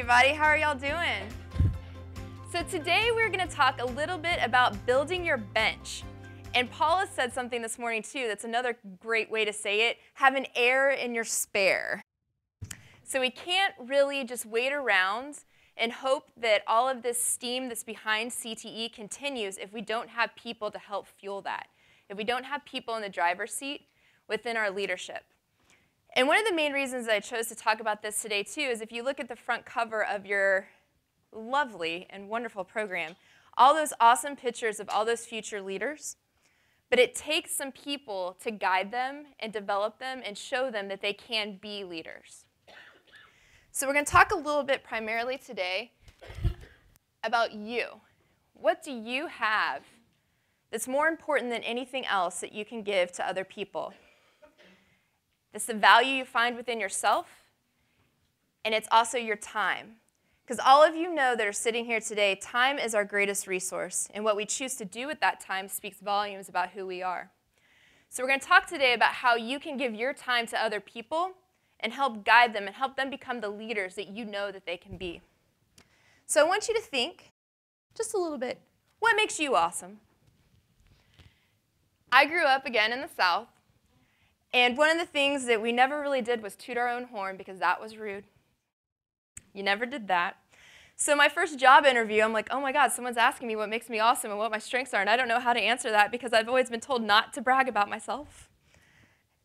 everybody. How are y'all doing? So today we're going to talk a little bit about building your bench. And Paula said something this morning too that's another great way to say it. Have an air in your spare. So we can't really just wait around and hope that all of this steam that's behind CTE continues if we don't have people to help fuel that, if we don't have people in the driver's seat within our leadership. And one of the main reasons that I chose to talk about this today too is if you look at the front cover of your lovely and wonderful program, all those awesome pictures of all those future leaders, but it takes some people to guide them and develop them and show them that they can be leaders. So we're going to talk a little bit primarily today about you. What do you have that's more important than anything else that you can give to other people? It's the value you find within yourself, and it's also your time. Because all of you know that are sitting here today, time is our greatest resource, and what we choose to do with that time speaks volumes about who we are. So we're going to talk today about how you can give your time to other people and help guide them and help them become the leaders that you know that they can be. So I want you to think just a little bit, what makes you awesome? I grew up again in the South. And one of the things that we never really did was toot our own horn because that was rude. You never did that. So my first job interview, I'm like, oh my God, someone's asking me what makes me awesome and what my strengths are, and I don't know how to answer that because I've always been told not to brag about myself.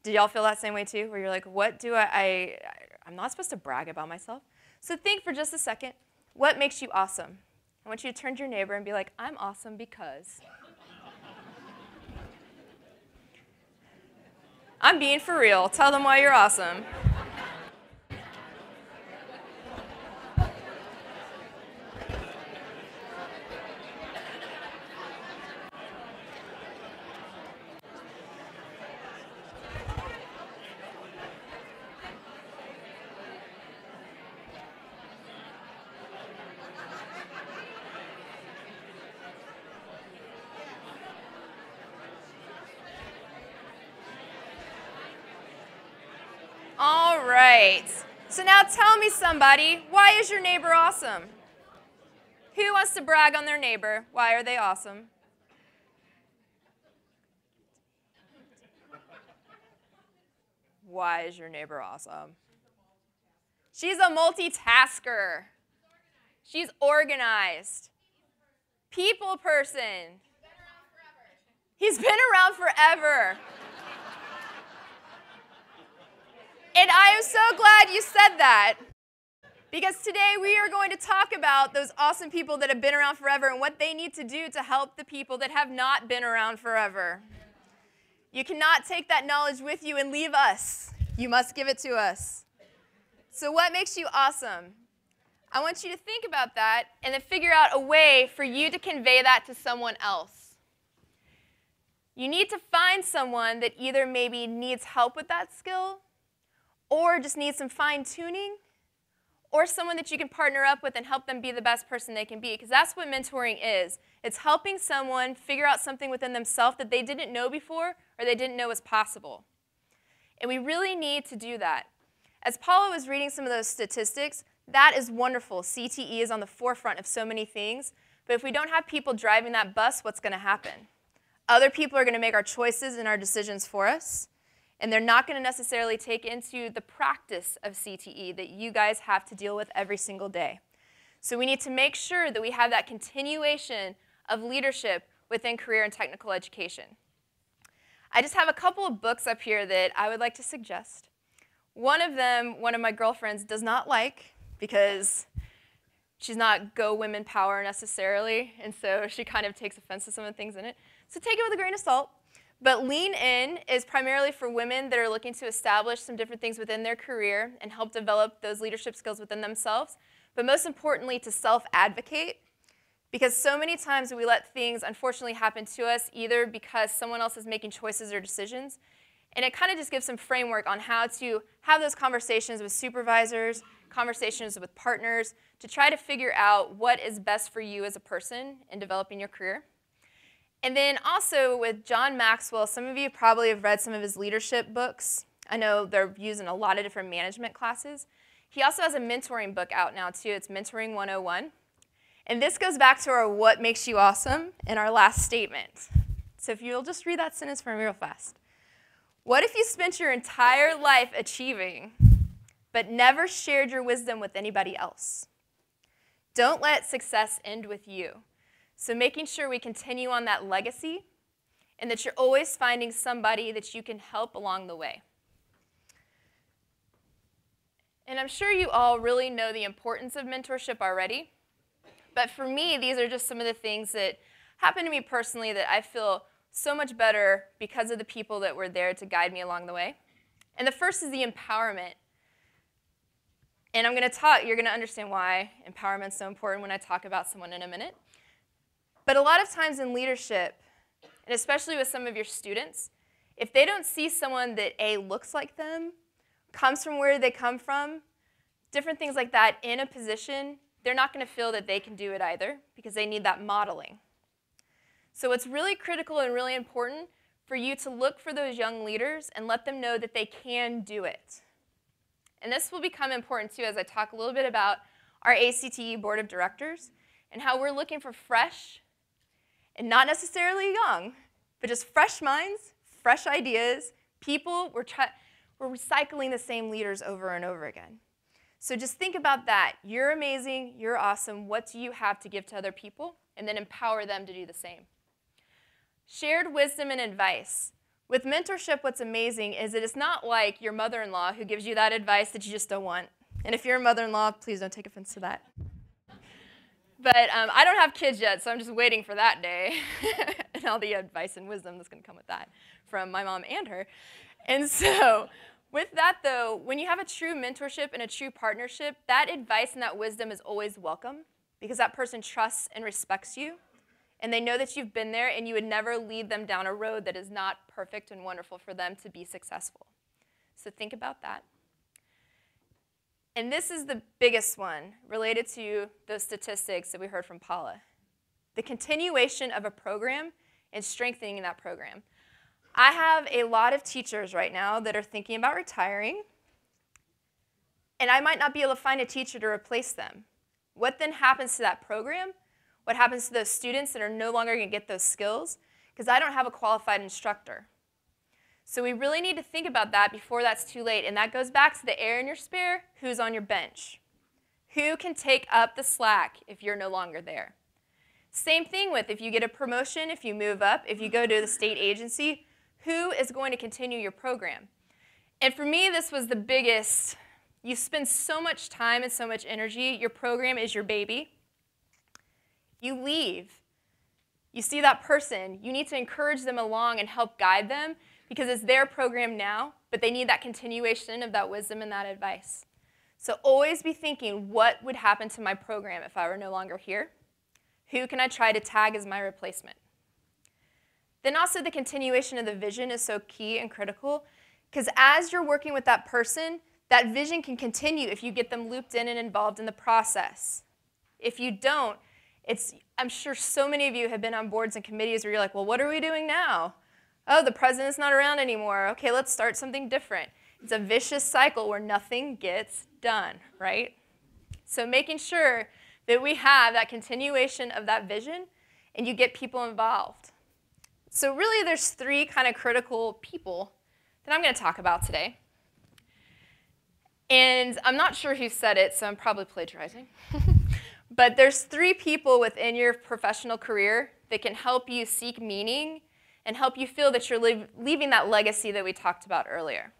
Did y'all feel that same way too, where you're like, what do I'm not supposed to brag about myself? So think for just a second, what makes you awesome? I want you to turn to your neighbor and be like, I'm awesome because. I'm being for real. Tell them why you're awesome. All right. So now tell me, somebody, why is your neighbor awesome? Who wants to brag on their neighbor? Why are they awesome? Why is your neighbor awesome? She's a multitasker. She's organized. People person. He's been around forever. And I am so glad you said that, because today we are going to talk about those awesome people that have been around forever and what they need to do to help the people that have not been around forever. You cannot take that knowledge with you and leave us. You must give it to us. So what makes you awesome? I want you to think about that and then figure out a way for you to convey that to someone else. You need to find someone that either maybe needs help with that skill, or just need some fine-tuning, or someone that you can partner up with and help them be the best person they can be, because that's what mentoring is. It's helping someone figure out something within themselves that they didn't know before or they didn't know was possible. And we really need to do that. As Paula was reading some of those statistics, that is wonderful. CTE is on the forefront of so many things, but if we don't have people driving that bus, what's going to happen? Other people are going to make our choices and our decisions for us, and they're not going to necessarily take into the practice of CTE that you guys have to deal with every single day. So we need to make sure that we have that continuation of leadership within career and technical education. I just have a couple of books up here that I would like to suggest. One of them, one of my girlfriends does not like because she's not go women power necessarily, and so she kind of takes offense to some of the things in it. So take it with a grain of salt. But Lean In is primarily for women that are looking to establish some different things within their career and help develop those leadership skills within themselves, but most importantly to self-advocate, because so many times we let things unfortunately happen to us either because someone else is making choices or decisions, and it kind of just gives some framework on how to have those conversations with supervisors, conversations with partners, to try to figure out what is best for you as a person in developing your career. And then also with John Maxwell, some of you probably have read some of his leadership books. I know they're used in a lot of different management classes. He also has a mentoring book out now, too. It's Mentoring 101. And this goes back to our what makes you awesome in our last statement. So if you'll just read that sentence for me real fast. What if you spent your entire life achieving, but never shared your wisdom with anybody else? Don't let success end with you. So making sure we continue on that legacy and that you're always finding somebody that you can help along the way. And I'm sure you all really know the importance of mentorship already. But for me, these are just some of the things that happen to me personally that I feel so much better because of the people that were there to guide me along the way. And the first is the empowerment. And you're going to understand why empowerment is so important when I talk about someone in a minute. But a lot of times in leadership, and especially with some of your students, if they don't see someone that A, looks like them, comes from where they come from, different things like that in a position, they're not going to feel that they can do it either because they need that modeling. So it's really critical and really important for you to look for those young leaders and let them know that they can do it. And this will become important too as I talk a little bit about our ACTE Board of Directors and how we're looking for fresh and not necessarily young, but just fresh minds, fresh ideas, people. We're recycling the same leaders over and over again. So just think about that. You're amazing. You're awesome. What do you have to give to other people? And then empower them to do the same. Shared wisdom and advice. With mentorship, what's amazing is that it's not like your mother-in-law who gives you that advice that you just don't want. And if you're a mother-in-law, please don't take offense to that. But I don't have kids yet, so I'm just waiting for that day and all the advice and wisdom that's going to come with that from my mom and her. And so with that, though, when you have a true mentorship and a true partnership, that advice and that wisdom is always welcome because that person trusts and respects you, and they know that you've been there and you would never lead them down a road that is not perfect and wonderful for them to be successful. So think about that. And this is the biggest one related to those statistics that we heard from Paula. The continuation of a program and strengthening that program. I have a lot of teachers right now that are thinking about retiring, and I might not be able to find a teacher to replace them. What then happens to that program? What happens to those students that are no longer going to get those skills? Because I don't have a qualified instructor. So we really need to think about that before that's too late, and that goes back to the air in your spare, who's on your bench. Who can take up the slack if you're no longer there? Same thing with if you get a promotion, if you move up, if you go to the state agency, who is going to continue your program? And for me, this was the biggest. You spend so much time and so much energy. Your program is your baby. You leave. You see that person. You need to encourage them along and help guide them because it's their program now, but they need that continuation of that wisdom and that advice. So always be thinking, what would happen to my program if I were no longer here? Who can I try to tag as my replacement? Then also the continuation of the vision is so key and critical because as you're working with that person, that vision can continue if you get them looped in and involved in the process. If you don't, I'm sure so many of you have been on boards and committees where you're like, well, what are we doing now? Oh, the president's not around anymore. Okay, let's start something different. It's a vicious cycle where nothing gets done, right? So making sure that we have that continuation of that vision and you get people involved. So really there's three kind of critical people that I'm going to talk about today. And I'm not sure who said it, so I'm probably plagiarizing. But there's three people within your professional career that can help you seek meaning and help you feel that you're leaving that legacy that we talked about earlier.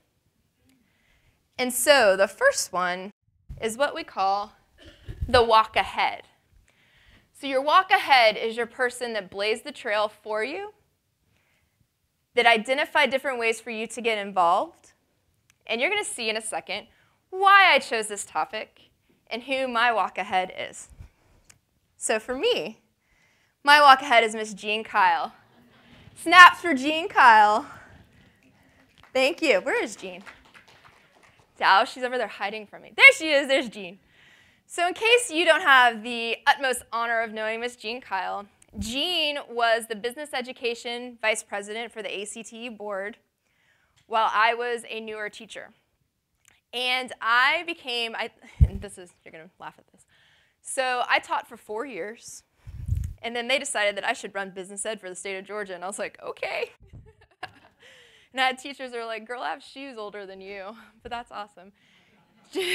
And so the first one is what we call the walk ahead. So your walk ahead is your person that blazed the trail for you, that identified different ways for you to get involved. And you're going to see in a second why I chose this topic and who my walk ahead is. So for me, my walk ahead is Miss Jean Kyle. Snaps for Jean Kyle. Thank you. Where is Jean? Oh, she's over there hiding from me. There she is. There's Jean. So in case you don't have the utmost honor of knowing Miss Jean Kyle, Jean was the business education vice president for the ACTE board while I was a newer teacher. And you're going to laugh at this. So I taught for 4 years, and then they decided that I should run business ed for the state of Georgia, and I was like, okay. And I had teachers that were like, girl, I have shoes older than you, but that's awesome. Jean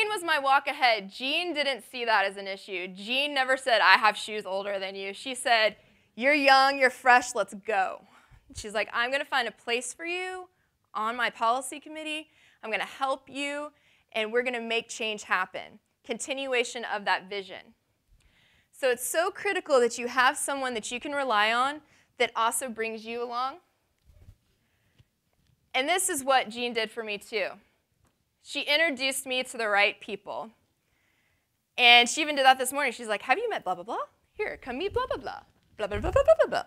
was my walk ahead. Jean didn't see that as an issue. Jean never said, I have shoes older than you. She said, you're young, you're fresh, let's go. She's like, I'm going to find a place for you on my policy committee. I'm going to help you, and we're going to make change happen. Continuation of that vision. So it's so critical that you have someone that you can rely on that also brings you along. And this is what Jean did for me too. She introduced me to the right people. And she even did that this morning. She's like, have you met blah, blah, blah? Here, come meet blah, blah, blah. Blah, blah, blah, blah, blah, blah.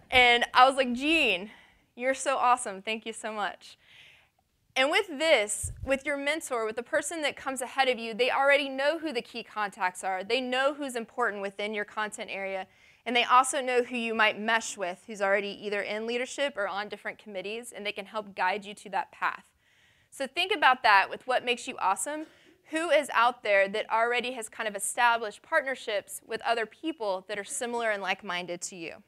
And I was like, Jean, you're so awesome. Thank you so much. And with this, with your mentor, with the person that comes ahead of you, they already know who the key contacts are. They know who's important within your content area. And they also know who you might mesh with, who's already either in leadership or on different committees, and they can help guide you to that path. So think about that with what makes you awesome. Who is out there that already has kind of established partnerships with other people that are similar and like-minded to you?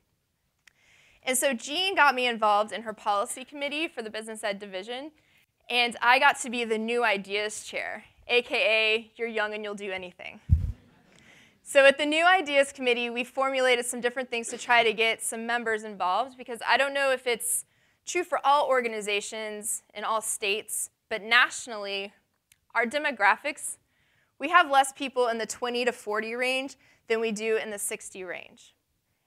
And so Jean got me involved in her policy committee for the business ed division, and I got to be the new ideas chair, AKA, you're young and you'll do anything. So at the New Ideas Committee, we formulated some different things to try to get some members involved, because I don't know if it's true for all organizations in all states, but nationally, our demographics, we have less people in the 20 to 40 range than we do in the 60 range.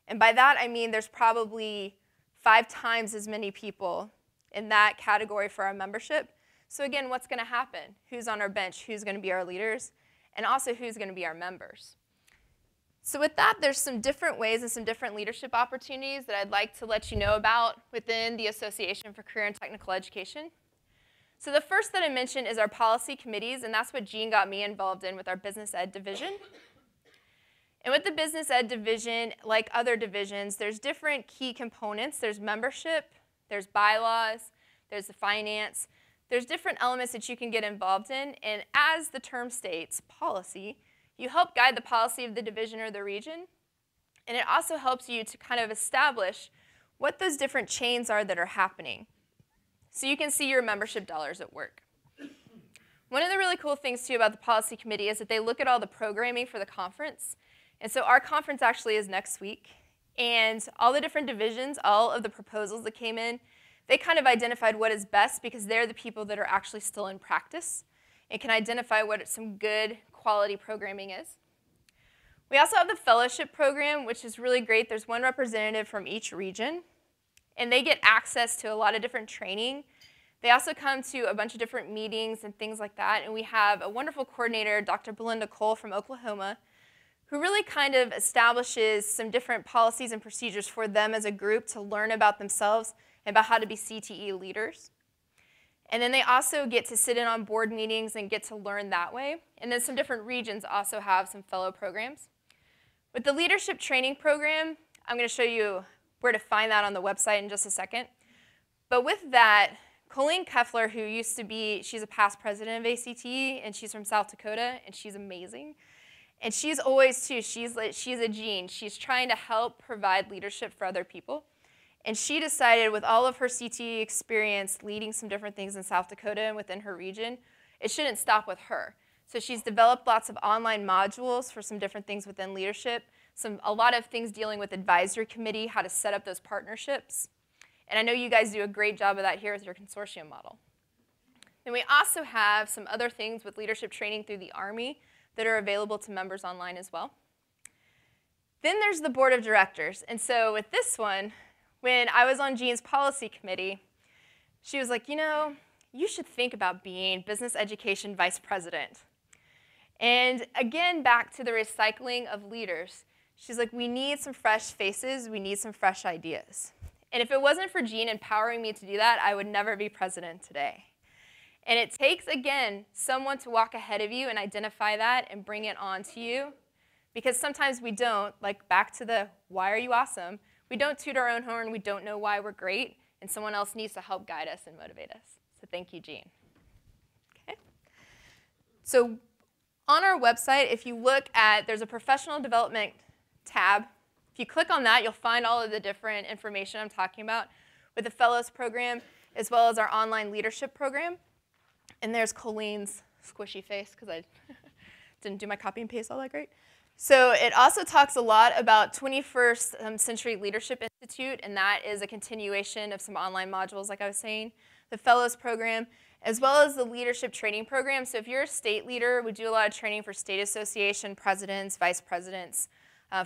And by that, I mean there's probably 5 times as many people in that category for our membership. So again, what's going to happen? Who's on our bench? Who's going to be our leaders? And also, who's going to be our members? So with that, there's some different ways and some different leadership opportunities that I'd like to let you know about within the Association for Career and Technical Education. So the first that I mentioned is our policy committees, and that's what Jean got me involved in with our business ed division. And with the business ed division, like other divisions, there's different key components. There's membership, there's bylaws, there's the finance. There's different elements that you can get involved in, and as the term states, policy, you help guide the policy of the division or the region, and it also helps you to kind of establish what those different chains are that are happening. So you can see your membership dollars at work. One of the really cool things, too, about the policy committee is that they look at all the programming for the conference. And so our conference actually is next week. And all the different divisions, all of the proposals that came in, they kind of identified what is best because they're the people that are actually still in practice and can identify what some good quality programming is. We also have the fellowship program, which is really great. There's one representative from each region, and they get access to a lot of different training. They also come to a bunch of different meetings and things like that, and we have a wonderful coordinator, Dr. Belinda Cole from Oklahoma, who really kind of establishes some different policies and procedures for them as a group to learn about themselves and about how to be CTE leaders. And then they also get to sit in on board meetings and get to learn that way. And then some different regions also have some fellow programs. With the leadership training program, I'm going to show you where to find that on the website in just a second. But with that, Colleen Keffler, who used to be, she's a past president of ACT, and she's from South Dakota, and she's amazing. And she's always, too, she's a Jean. She's trying to help provide leadership for other people. And she decided, with all of her CTE experience leading some different things in South Dakota and within her region, it shouldn't stop with her. So she's developed lots of online modules for some different things within leadership, a lot of things dealing with advisory committee, how to set up those partnerships. And I know you guys do a great job of that here with your consortium model. Then we also have some other things with leadership training through the Army that are available to members online as well. Then there's the board of directors. And so with this one, when I was on Jean's policy committee, she was like, you know, you should think about being business education vice president. And again, back to the recycling of leaders. She's like, we need some fresh faces. We need some fresh ideas. And if it wasn't for Jean empowering me to do that, I would never be president today. And it takes, again, someone to walk ahead of you and identify that and bring it on to you. Because sometimes we don't, like back to the why are you awesome, we don't toot our own horn, we don't know why we're great, and someone else needs to help guide us and motivate us. So thank you, Jean. Okay. So on our website, if you look at, there's a professional development tab. If you click on that, you'll find all of the different information I'm talking about with the Fellows program, as well as our online leadership program. And there's Colleen's squishy face, because I didn't do my copy and paste all that great. So it also talks a lot about 21st Century Leadership Institute, and that is a continuation of some online modules, like I was saying, the Fellows program, as well as the leadership training program. So if you're a state leader, we do a lot of training for state association presidents, vice presidents,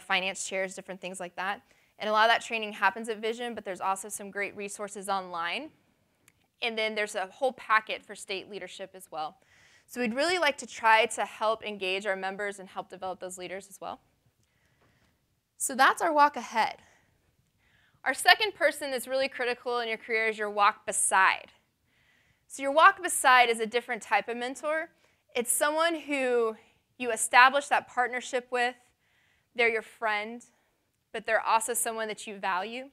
finance chairs, different things like that. And a lot of that training happens at Vision, but there's also some great resources online. And then there's a whole packet for state leadership as well. So we'd really like to try to help engage our members and help develop those leaders as well. So that's our walk ahead. Our second person that's really critical in your career is your walk beside. So your walk beside is a different type of mentor. It's someone who you establish that partnership with. They're your friend, but they're also someone that you value.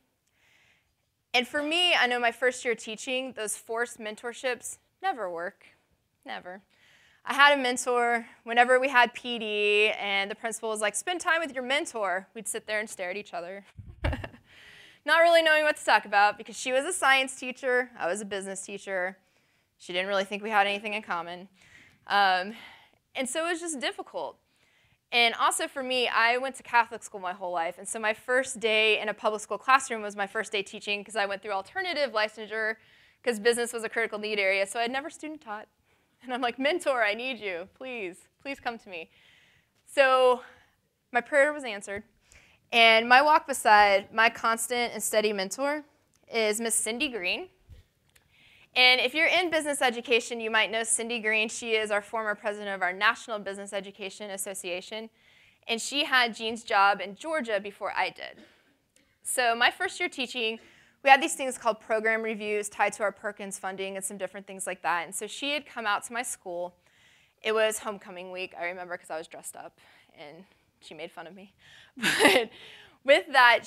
And for me, I know my first year teaching, those forced mentorships never work, never. I had a mentor whenever we had PD, and the principal was like, spend time with your mentor. We'd sit there and stare at each other, not really knowing what to talk about, because she was a science teacher, I was a business teacher. She didn't really think we had anything in common. And so it was just difficult. And also for me, I went to Catholic school my whole life, and so my first day in a public school classroom was my first day teaching, because I went through alternative licensure, because business was a critical need area, so I'd never student taught. And I'm like, mentor, I need you. Please, please come to me. So my prayer was answered. And my walk beside my constant and steady mentor is Miss Cindy Green. And if you're in business education, you might know Cindy Green. She is our former president of our National Business Education Association. And she had Jean's job in Georgia before I did. So my first year teaching, we had these things called program reviews tied to our Perkins funding and some different things like that. And so she had come out to my school. It was homecoming week, I remember, because I was dressed up, and she made fun of me. But with that,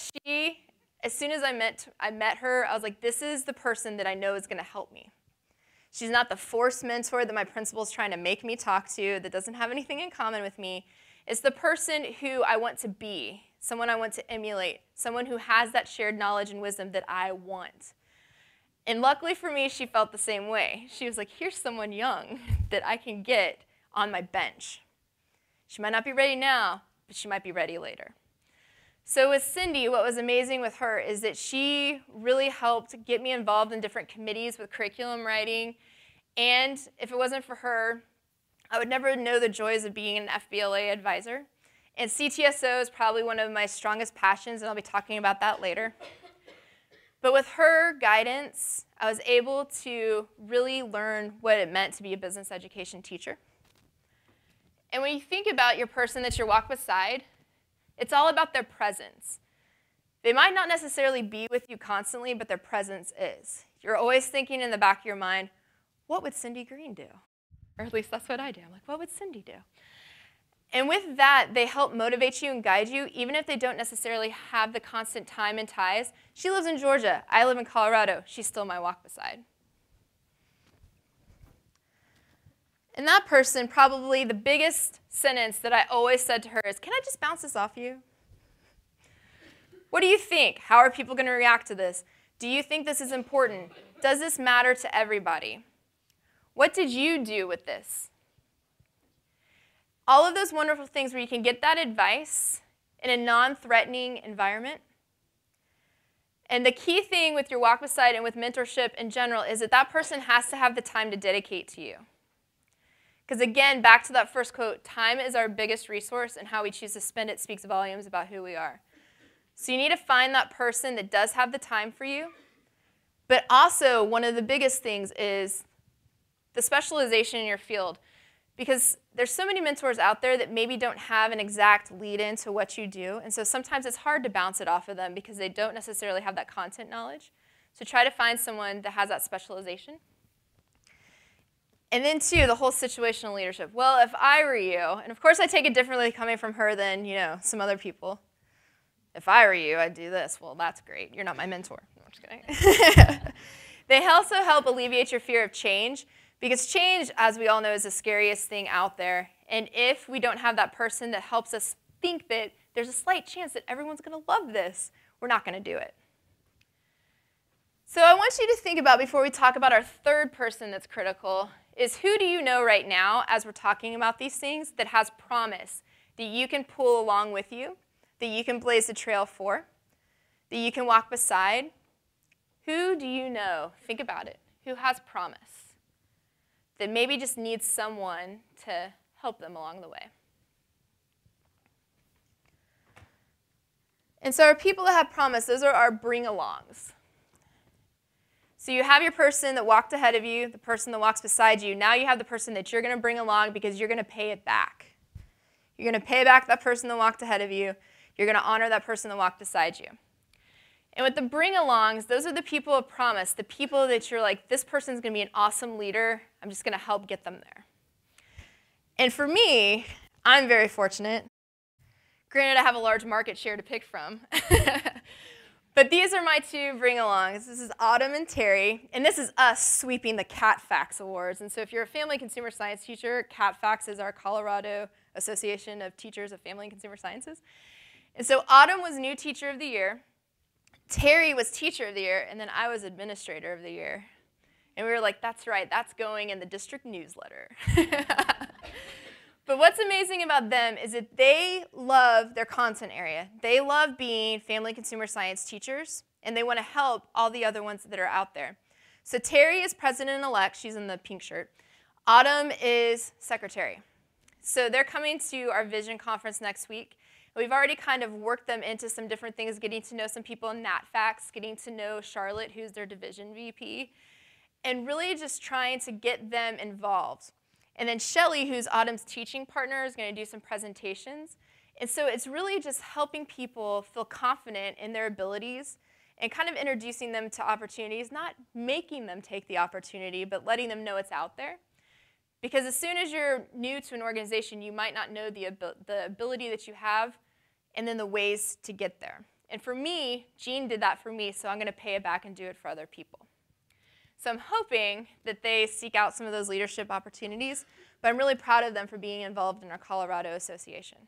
as soon as I met her, I was like, this is the person that I know is going to help me. She's not the forced mentor that my principal's trying to make me talk to that doesn't have anything in common with me. It's the person who I want to be, someone I want to emulate, someone who has that shared knowledge and wisdom that I want. And luckily for me, she felt the same way. She was like, here's someone young that I can get on my bench. She might not be ready now, but she might be ready later. So with Cindy, what was amazing with her is that she really helped get me involved in different committees with curriculum writing. And if it wasn't for her, I would never know the joys of being an FBLA advisor. And CTSO is probably one of my strongest passions, and I'll be talking about that later. But with her guidance, I was able to really learn what it meant to be a business education teacher. And when you think about your person that you walk beside, it's all about their presence. They might not necessarily be with you constantly, but their presence is. You're always thinking in the back of your mind, what would Cindy Green do? Or at least that's what I do. I'm like, what would Cindy do? And with that, they help motivate you and guide you, even if they don't necessarily have the constant time and ties. She lives in Georgia. I live in Colorado. She's still my walk beside. And that person, probably the biggest sentence that I always said to her is, can I just bounce this off you? What do you think? How are people going to react to this? Do you think this is important? Does this matter to everybody? What did you do with this? All of those wonderful things where you can get that advice in a non-threatening environment. And the key thing with your walk beside and with mentorship in general is that that person has to have the time to dedicate to you. Because again, back to that first quote, time is our biggest resource, and how we choose to spend it speaks volumes about who we are. So you need to find that person that does have the time for you. But also, one of the biggest things is the specialization in your field. Because there's so many mentors out there that maybe don't have an exact lead-in to what you do. And so sometimes it's hard to bounce it off of them because they don't necessarily have that content knowledge. So try to find someone that has that specialization. And then, too, the whole situational leadership. Well, if I were you, and of course I take it differently coming from her than, some other people. If I were you, I'd do this. Well, that's great. You're not my mentor. No, I'm just kidding. They also help alleviate your fear of change, because change, as we all know, is the scariest thing out there. And if we don't have that person that helps us think that there's a slight chance that everyone's going to love this, we're not going to do it. So I want you to think about, before we talk about our third person that's critical, is who do you know right now, as we're talking about these things, that has promise, that you can pull along with you, that you can blaze the trail for, that you can walk beside? Who do you know? Think about it. Who has promise, that maybe just needs someone to help them along the way? And so our people that have promise, those are our bring-alongs. So you have your person that walked ahead of you, the person that walks beside you. Now you have the person that you're going to bring along because you're going to pay it back. You're going to pay back that person that walked ahead of you. You're going to honor that person that walked beside you. And with the bring-alongs, those are the people of promise, the people that you're like, this person's going to be an awesome leader. I'm just going to help get them there. And for me, I'm very fortunate. Granted, I have a large market share to pick from. But these are my two bring-alongs. This is Autumn and Terry, and this is us sweeping the CAT-FACS Awards. And so if you're a family consumer science teacher, CAT-FACS is our Colorado Association of Teachers of Family and Consumer Sciences. And so Autumn was New Teacher of the Year, Terry was Teacher of the Year, and then I was Administrator of the Year. And we were like, that's right, that's going in the district newsletter. But what's amazing about them is that they love their content area. They love being family consumer science teachers, and they want to help all the other ones that are out there. So Terry is president-elect. She's in the pink shirt. Autumn is secretary. So they're coming to our Vision Conference next week. We've already kind of worked them into some different things, getting to know some people in NatFax, getting to know Charlotte, who's their division VP, and really just trying to get them involved. And then Shelly, who's Autumn's teaching partner, is going to do some presentations. And so it's really just helping people feel confident in their abilities and kind of introducing them to opportunities, not making them take the opportunity, but letting them know it's out there. Because as soon as you're new to an organization, you might not know the ability that you have and then the ways to get there. And for me, Jean did that for me, so I'm going to pay it back and do it for other people. So I'm hoping that they seek out some of those leadership opportunities, but I'm really proud of them for being involved in our Colorado Association.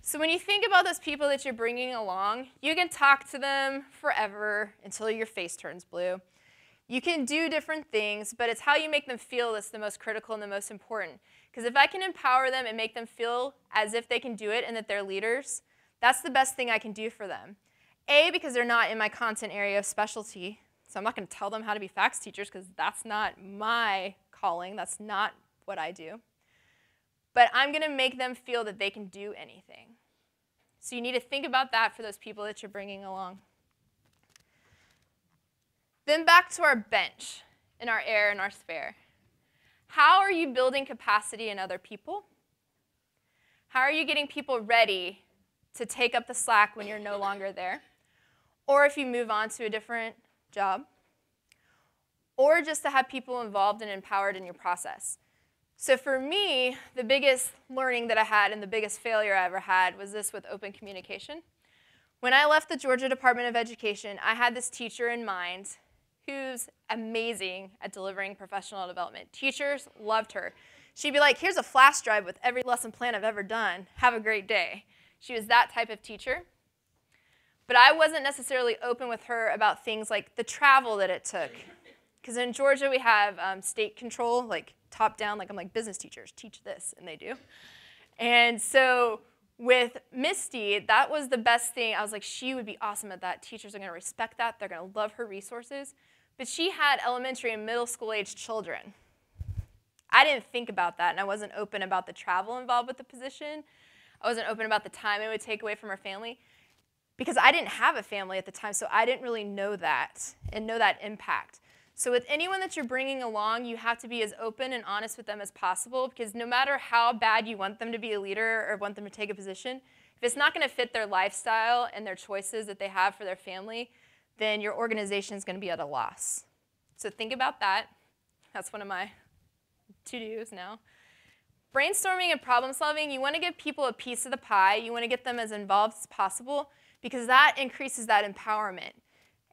So when you think about those people that you're bringing along, you can talk to them forever until your face turns blue. You can do different things, but it's how you make them feel that's the most critical and the most important. Because if I can empower them and make them feel as if they can do it and that they're leaders, that's the best thing I can do for them. A, because they're not in my content area of specialty. So I'm not going to tell them how to be fax teachers because that's not my calling. That's not what I do. But I'm going to make them feel that they can do anything. So you need to think about that for those people that you're bringing along. Then back to our bench and our air and our spare. How are you building capacity in other people? How are you getting people ready to take up the slack when you're no longer there? Or if you move on to a different job, or just to have people involved and empowered in your process. So for me, the biggest learning that I had and the biggest failure I ever had was this with open communication. When I left the Georgia Department of Education, I had this teacher in mind who's amazing at delivering professional development. Teachers loved her. She'd be like, here's a flash drive with every lesson plan I've ever done. Have a great day. She was that type of teacher. But I wasn't necessarily open with her about things like the travel that it took. Because in Georgia, we have state control, like top down, like I'm like, business teachers, teach this, and they do. And so with Misty, that was the best thing. I was like, she would be awesome at that. Teachers are going to respect that. They're going to love her resources. But she had elementary and middle school age children. I didn't think about that, and I wasn't open about the travel involved with the position. I wasn't open about the time it would take away from her family. Because I didn't have a family at the time, so I didn't really know that and know that impact. So with anyone that you're bringing along, you have to be as open and honest with them as possible, because no matter how bad you want them to be a leader or want them to take a position, if it's not going to fit their lifestyle and their choices that they have for their family, then your organization is going to be at a loss. So think about that. That's one of my to-dos now. Brainstorming and problem solving, you want to give people a piece of the pie. You want to get them as involved as possible, because that increases that empowerment.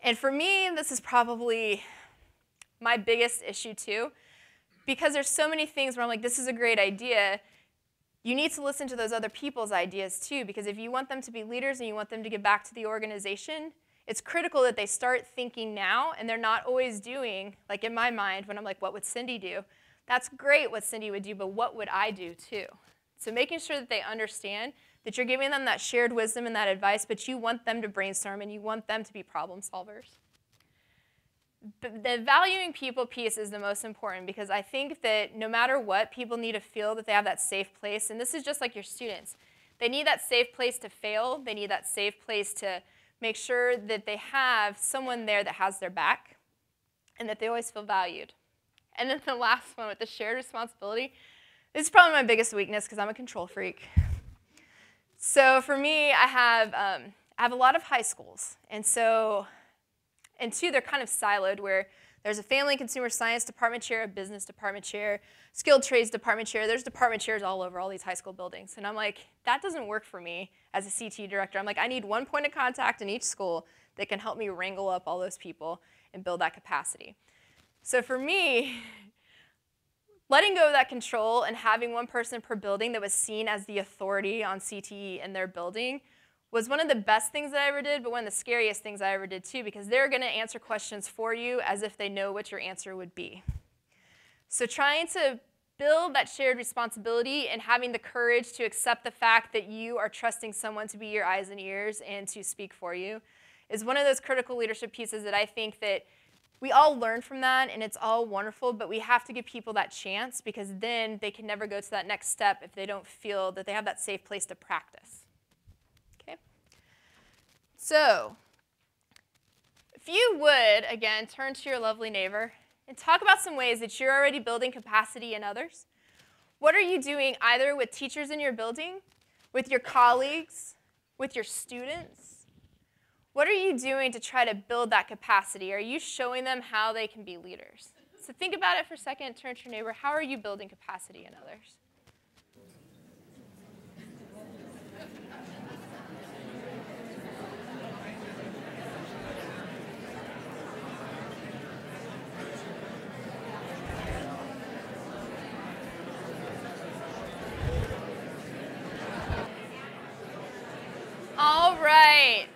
And for me, this is probably my biggest issue too, because there's so many things where I'm like, this is a great idea. You need to listen to those other people's ideas too, because if you want them to be leaders and you want them to give back to the organization, it's critical that they start thinking now, and they're not always doing, like in my mind, when I'm like, what would Cindy do? That's great what Cindy would do, but what would I do too? So making sure that they understand that you're giving them that shared wisdom and that advice, but you want them to brainstorm and you want them to be problem solvers. The valuing people piece is the most important, because I think that no matter what, people need to feel that they have that safe place. And this is just like your students. They need that safe place to fail. They need that safe place to make sure that they have someone there that has their back and that they always feel valued. And then the last one with the shared responsibility, this is probably my biggest weakness because I'm a control freak. So for me, I have a lot of high schools. And two, they're kind of siloed, where there's a family and consumer science department chair, a business department chair, skilled trades department chair. There's department chairs all over all these high school buildings. And I'm like, that doesn't work for me as a CTE director. I'm like, I need one point of contact in each school that can help me wrangle up all those people and build that capacity. So for me, letting go of that control and having one person per building that was seen as the authority on CTE in their building was one of the best things that I ever did, but one of the scariest things I ever did too, because they're going to answer questions for you as if they know what your answer would be. So trying to build that shared responsibility and having the courage to accept the fact that you are trusting someone to be your eyes and ears and to speak for you is one of those critical leadership pieces that I think that we all learn from that, and it's all wonderful, but we have to give people that chance, because then they can never go to that next step if they don't feel that they have that safe place to practice. So, if you would, again, turn to your lovely neighbor and talk about some ways that you're already building capacity in others. What are you doing either with teachers in your building, with your colleagues, with your students? What are you doing to try to build that capacity? Are you showing them how they can be leaders? So think about it for a second, turn to your neighbor. How are you building capacity in others? All right.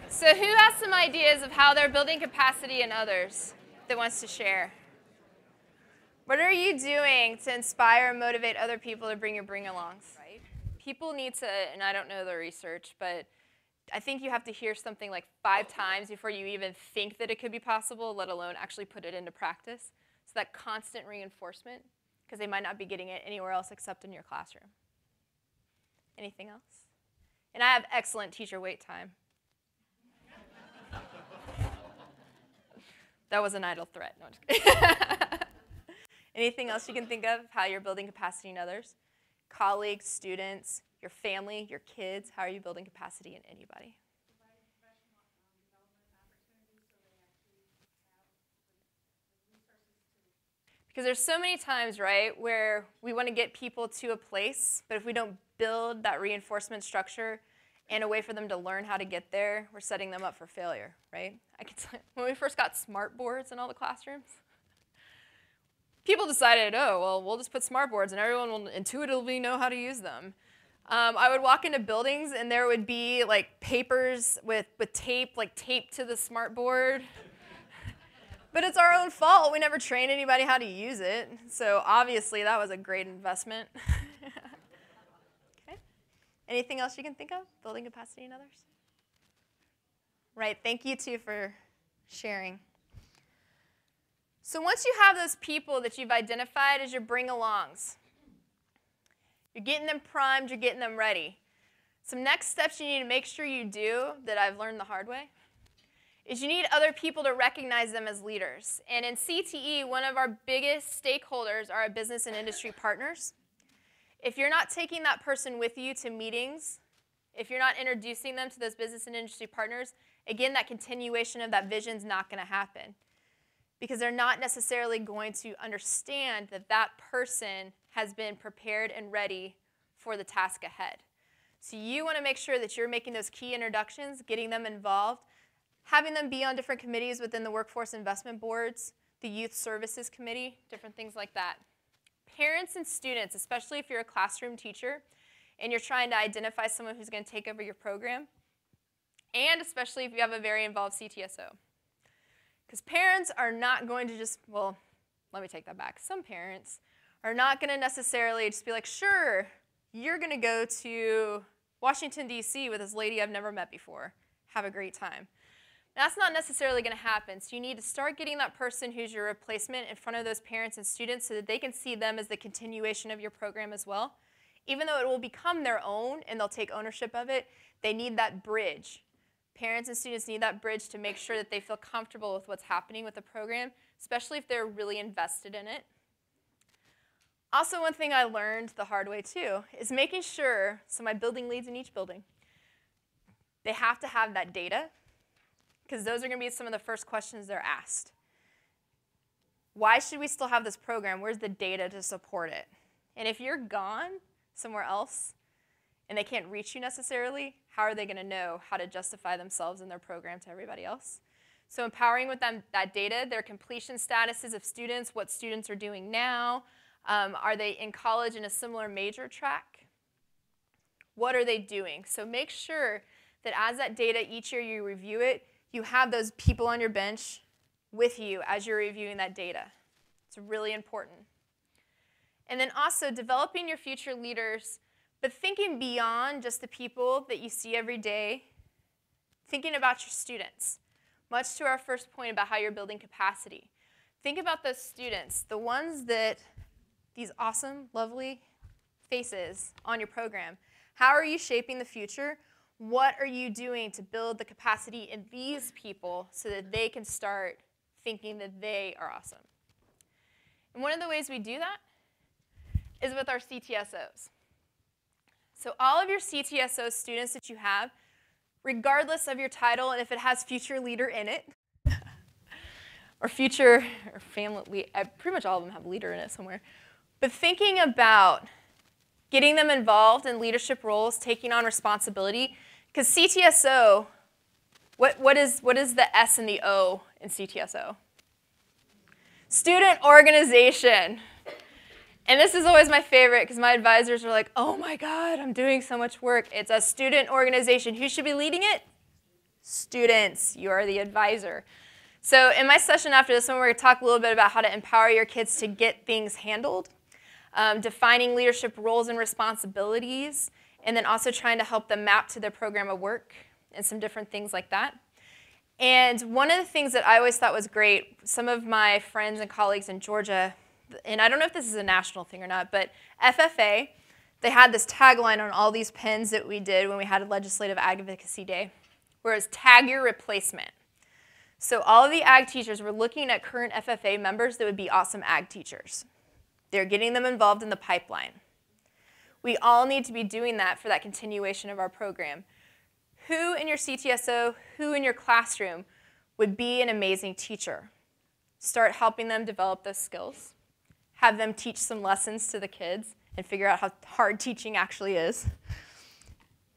So who has some ideas of how they're building capacity in others that wants to share? What are you doing to inspire and motivate other people to bring your bring-alongs? Right? People need to, and I don't know the research, but I think you have to hear something like 5 times before you even think that it could be possible, let alone actually put it into practice. So that constant reinforcement, because they might not be getting it anywhere else except in your classroom. Anything else? And I have excellent teacher wait time. That was an idle threat. No, I'm just kidding. Anything else you can think of how you're building capacity in others? Colleagues, students, your family, your kids. How are you building capacity in anybody? Providing professional development opportunities so they actually have the resources to. Because there's so many times, right, where we want to get people to a place, but if we don't build that reinforcement structure and a way for them to learn how to get there, we're setting them up for failure, right? I can tell you, when we first got smart boards in all the classrooms, people decided, oh, well, we'll just put smart boards and everyone will intuitively know how to use them. I would walk into buildings and there would be like papers with tape, like taped to the smart board. But it's our own fault. We never trained anybody how to use it. So obviously that was a great investment. Okay. Anything else you can think of? Building capacity in others? Right. Thank you too for sharing. So once you have those people that you've identified as your bring-alongs, you're getting them primed, you're getting them ready. Some next steps you need to make sure you do that I've learned the hard way is you need other people to recognize them as leaders. And in CTE, one of our biggest stakeholders are our business and industry partners. If you're not taking that person with you to meetings, if you're not introducing them to those business and industry partners, again, that continuation of that vision is not going to happen, because they're not necessarily going to understand that that person has been prepared and ready for the task ahead. So you want to make sure that you're making those key introductions, getting them involved, having them be on different committees within the workforce investment boards, the youth services committee, different things like that. Parents and students, especially if you're a classroom teacher and you're trying to identify someone who's going to take over your program, and especially if you have a very involved CTSO. Because parents are not going to just, well, let me take that back. Some parents are not going to necessarily just be like, sure, you're going to go to Washington, D.C. with this lady I've never met before. Have a great time. That's not necessarily going to happen. So you need to start getting that person who's your replacement in front of those parents and students so that they can see them as the continuation of your program as well. Even though it will become their own and they'll take ownership of it, they need that bridge. Parents and students need that bridge to make sure that they feel comfortable with what's happening with the program, especially if they're really invested in it. Also, one thing I learned the hard way too is making sure, so my building leads in each building, they have to have that data, because those are going to be some of the first questions they're asked. Why should we still have this program? Where's the data to support it? And if you're gone somewhere else and they can't reach you necessarily, how are they going to know how to justify themselves and their program to everybody else? So empowering with them that data, their completion statuses of students, what students are doing now, are they in college in a similar major track? What are they doing? So make sure that as that data, each year you review it, you have those people on your bench with you as you're reviewing that data. It's really important. And then also developing your future leaders, but thinking beyond just the people that you see every day, thinking about your students, much to our first point about how you're building capacity. Think about those students, the ones that, these awesome, lovely faces on your program. How are you shaping the future? What are you doing to build the capacity in these people so that they can start thinking that they are awesome? And one of the ways we do that is with our CTSOs. So all of your CTSO students that you have, regardless of your title and if it has future leader in it, or future or family, pretty much all of them have leader in it somewhere, but thinking about getting them involved in leadership roles, taking on responsibility, because CTSO, what is the S and the O in CTSO? Student organization. And this is always my favorite because my advisors are like, oh my God, I'm doing so much work. It's a student organization. Who should be leading it? Students. You are the advisor. So in my session after this one, we're going to talk a little bit about how to empower your kids to get things handled, defining leadership roles and responsibilities, and then also trying to help them map to their program of work and some different things like that. And one of the things that I always thought was great, some of my friends and colleagues in Georgia, and I don't know if this is a national thing or not, but FFA, they had this tagline on all these pins that we did when we had a Legislative Advocacy Day, where it was tag your replacement. So all of the ag teachers were looking at current FFA members that would be awesome ag teachers. They're getting them involved in the pipeline. We all need to be doing that for that continuation of our program. Who in your CTSO, who in your classroom would be an amazing teacher? Start helping them develop those skills. Have them teach some lessons to the kids and figure out how hard teaching actually is.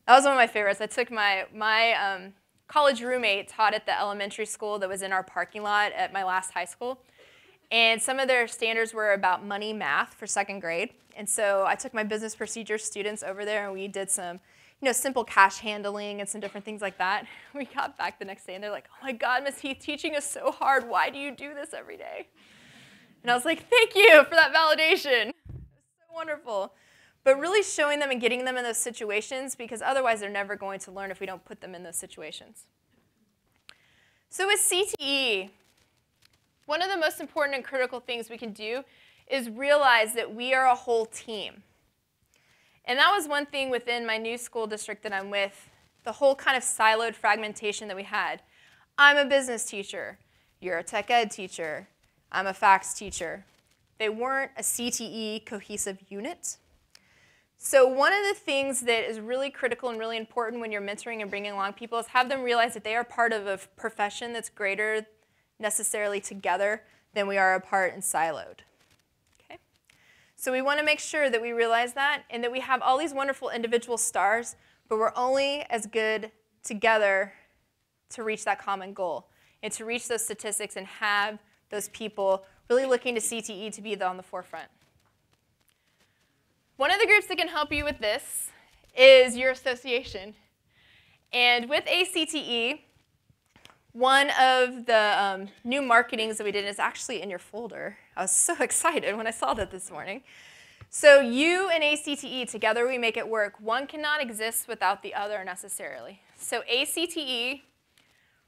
That was one of my favorites. I took my college roommate taught at the elementary school that was in our parking lot at my last high school. And some of their standards were about money math for second grade. And so I took my business procedure students over there and we did some simple cash handling and some different things like that. We got back the next day and they're like, oh my God, Miss Heath, teaching is so hard. Why do you do this every day? And I was like, thank you for that validation. It was so wonderful. But really showing them and getting them in those situations, because otherwise they're never going to learn if we don't put them in those situations. So with CTE, one of the most important and critical things we can do is realize that we are a whole team. And that was one thing within my new school district that I'm with, the whole kind of siloed fragmentation that we had. I'm a business teacher. You're a tech ed teacher. I'm a FACS teacher. They weren't a CTE cohesive unit. So one of the things that is really critical and really important when you're mentoring and bringing along people is have them realize that they are part of a profession that's greater necessarily together than we are apart and siloed. Okay? So we want to make sure that we realize that and that we have all these wonderful individual stars, but we're only as good together to reach that common goal and to reach those statistics and have those people really looking to CTE to be on the forefront. One of the groups that can help you with this is your association. And with ACTE, one of the new marketings that we did is actually in your folder. I was so excited when I saw that this morning. So you and ACTE, together we make it work. One cannot exist without the other necessarily. So ACTE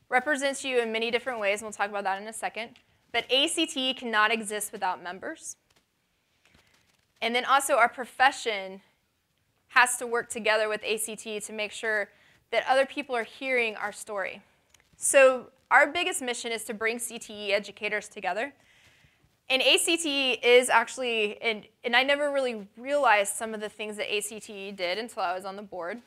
represents you in many different ways, and we'll talk about that in a second. But ACTE cannot exist without members. And then also our profession has to work together with ACTE to make sure that other people are hearing our story. So our biggest mission is to bring CTE educators together. And ACTE is actually, and I never really realized some of the things that ACTE did until I was on the board.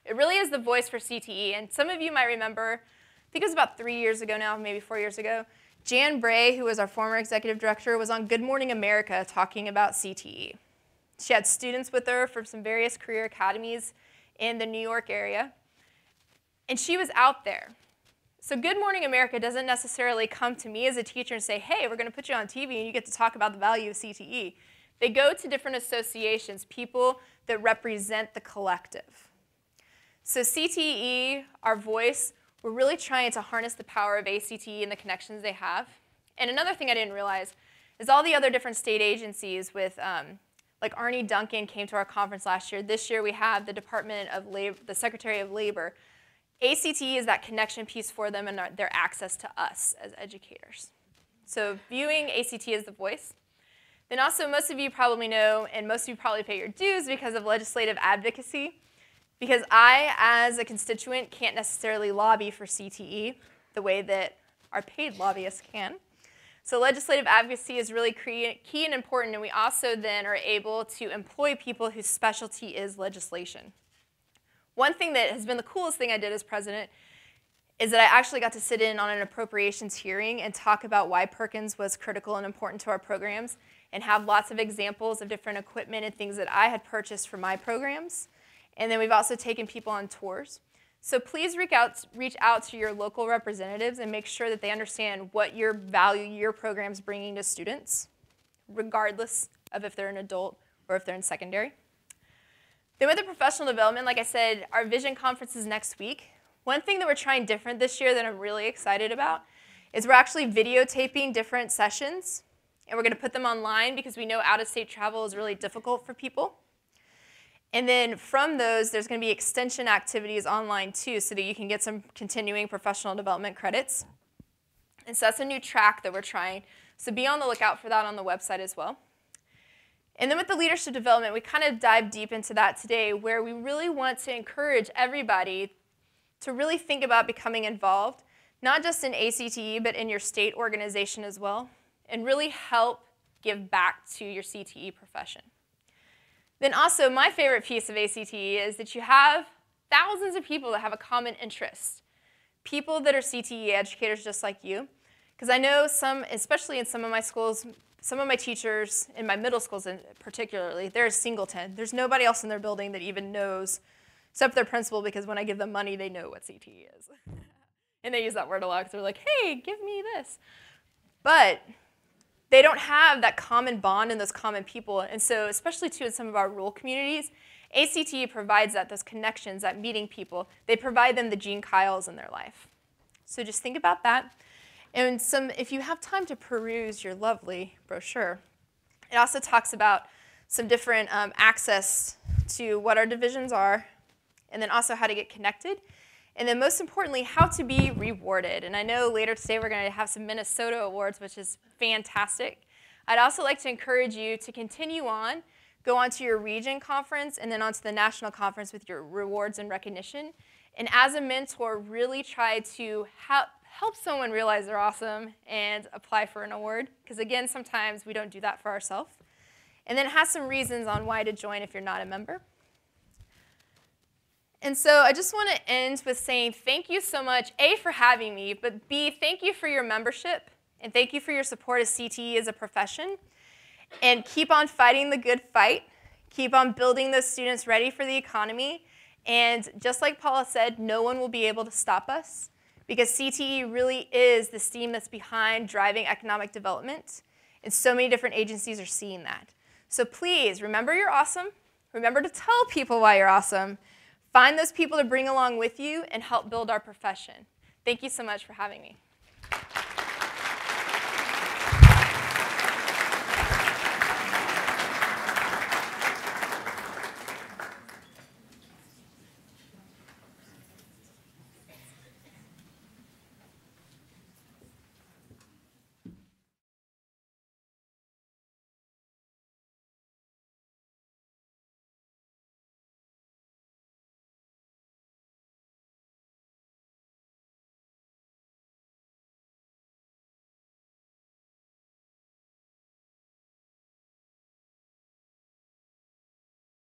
It really is the voice for CTE. And some of you might remember, I think it was about 3 years ago now, maybe 4 years ago, Jan Bray, who was our former executive director, was on Good Morning America talking about CTE. She had students with her from some various career academies in the New York area. And she was out there. So Good Morning America doesn't necessarily come to me as a teacher and say, hey, we're going to put you on TV and you get to talk about the value of CTE. They go to different associations, people that represent the collective. So CTE, our voice, we're really trying to harness the power of ACTE and the connections they have. And another thing I didn't realize is all the other different state agencies with, like Arnie Duncan came to our conference last year. This year we have the Department of Labor, the Secretary of Labor. ACTE is that connection piece for them and their access to us as educators. So viewing ACTE as the voice. Then also most of you probably know, and most of you probably pay your dues because of legislative advocacy, because I, as a constituent, can't necessarily lobby for CTE the way that our paid lobbyists can. So legislative advocacy is really key and important, and we also then are able to employ people whose specialty is legislation. One thing that has been the coolest thing I did as president is that I actually got to sit in on an appropriations hearing and talk about why Perkins was critical and important to our programs and have lots of examples of different equipment and things that I had purchased for my programs. And then we've also taken people on tours. So please reach out to your local representatives and make sure that they understand what your value your program's bringing to students, regardless of if they're an adult or if they're in secondary. Then with the professional development, like I said, our vision conference is next week. One thing that we're trying different this year that I'm really excited about is we're actually videotaping different sessions, and we're going to put them online because we know out-of-state travel is really difficult for people. And then from those, there's going to be extension activities online too so that you can get some continuing professional development credits. And so that's a new track that we're trying. So be on the lookout for that on the website as well. And then with the leadership development, we kind of dive deep into that today where we really want to encourage everybody to really think about becoming involved, not just in ACTE, but in your state organization as well, and really help give back to your CTE profession. Then also, my favorite piece of ACTE is that you have thousands of people that have a common interest, people that are CTE educators just like you. Because I know some, especially in some of my schools, some of my teachers, in my middle schools particularly, they're a singleton. There's nobody else in their building that even knows, except their principal, because when I give them money, they know what CTE is. And they use that word a lot because they're like, hey, give me this. But they don't have that common bond and those common people. And so, especially too in some of our rural communities, ACTE provides that, those connections, that meeting people. They provide them the Gene Kyles in their life. So just think about that. And if you have time to peruse your lovely brochure, it also talks about some different access to what our divisions are, and then also how to get connected, and then most importantly, how to be rewarded. And I know later today we're going to have some Minnesota awards, which is fantastic. I'd also like to encourage you to continue on, go on to your region conference, and then on to the national conference with your rewards and recognition. And as a mentor, really try to help someone realize they're awesome and apply for an award. Because again, sometimes we don't do that for ourselves. And then it has some reasons on why to join if you're not a member. And so I just want to end with saying thank you so much, A, for having me, but B, thank you for your membership, and thank you for your support of CTE as a profession. And keep on fighting the good fight. Keep on building those students ready for the economy. And just like Paula said, no one will be able to stop us. because CTE really is the steam that's behind driving economic development, and so many different agencies are seeing that. So please, remember you're awesome. Remember to tell people why you're awesome. Find those people to bring along with you and help build our profession. Thank you so much for having me.